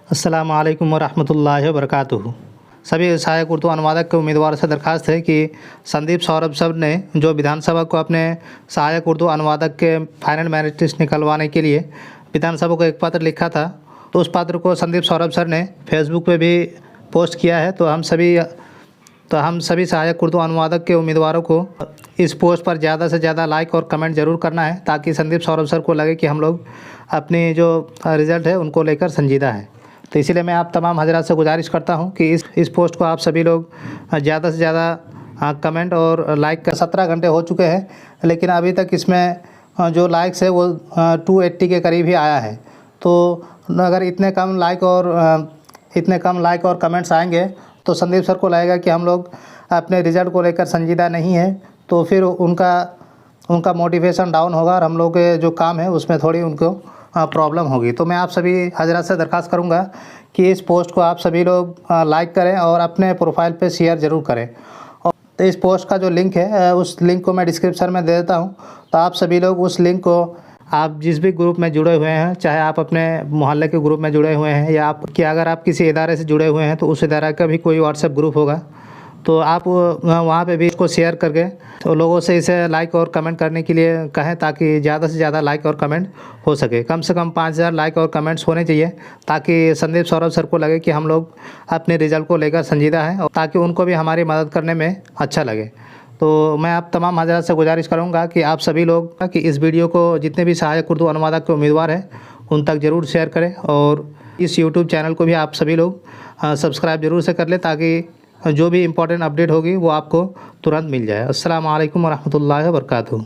अस्सलामु अलैकुम वरहमतुल्लाहि वबरकातुहू। सभी सहायक उर्दू अनुवादक के उम्मीदवार से दरख्वास्त है कि संदीप सौरभ सर ने जो विधानसभा को अपने सहायक उर्दू अनुवादक के फाइनल मेरिट लिस्ट निकलवाने के लिए विधानसभा को एक पत्र लिखा था, तो उस पत्र को संदीप सौरभ सर ने फेसबुक पे भी पोस्ट किया है। तो हम सभी सहायक उर्दू अनुवादक के उम्मीदवारों को इस पोस्ट पर ज़्यादा से ज़्यादा लाइक और कमेंट ज़रूर करना है, ताकि संदीप सौरभ सर को लगे कि हम लोग अपनी जो रिज़ल्ट है उनको लेकर संजीदा है। तो इसीलिए मैं आप तमाम हजरात से गुजारिश करता हूं कि इस पोस्ट को आप सभी लोग ज़्यादा से ज़्यादा कमेंट और लाइक कर। 17 घंटे हो चुके हैं, लेकिन अभी तक इसमें जो लाइक्स है वो 280 के करीब ही आया है। तो अगर इतने कम लाइक और कमेंट्स आएंगे तो संदीप सर को लगेगा कि हम लोग अपने रिज़ल्ट को लेकर संजीदा नहीं है, तो फिर उनका मोटिवेशन डाउन होगा और हम लोग के जो काम है उसमें थोड़ी उनको प्रॉब्लम होगी। तो मैं आप सभी हजरात से दरख्वास्त करूंगा कि इस पोस्ट को आप सभी लोग लाइक करें और अपने प्रोफाइल पे शेयर ज़रूर करें। और तो इस पोस्ट का जो लिंक है उस लिंक को मैं डिस्क्रिप्शन में दे देता हूं, तो आप सभी लोग उस लिंक को आप जिस भी ग्रुप में जुड़े हुए हैं, चाहे आप अपने मोहल्ले के ग्रुप में जुड़े हुए हैं या अगर आप किसी इदारे से जुड़े हुए हैं तो उस इदारे का भी कोई व्हाट्सएप ग्रुप होगा, तो आप वहाँ पे भी इसको शेयर करके तो लोगों से इसे लाइक और कमेंट करने के लिए कहें, ताकि ज़्यादा से ज़्यादा लाइक और कमेंट हो सके। कम से कम 5000 लाइक और कमेंट्स होने चाहिए, ताकि संदीप सौरभ सर को लगे कि हम लोग अपने रिज़ल्ट को लेकर संजीदा हैं और ताकि उनको भी हमारी मदद करने में अच्छा लगे। तो मैं आप तमाम हजरात से गुजारिश करूँगा कि आप सभी लोग कि इस वीडियो को जितने भी सहायक उर्दू अनुवादक के उम्मीदवार हैं उन तक ज़रूर शेयर करें, और इस यूट्यूब चैनल को भी आप सभी लोग सब्सक्राइब ज़रूर से कर लें, ताकि जो भी इम्पोर्टेंट अपडेट होगी वो आपको तुरंत मिल जाए। अस्सलामु अलैकुम वरहमतुल्लाहि वबरकातुहू।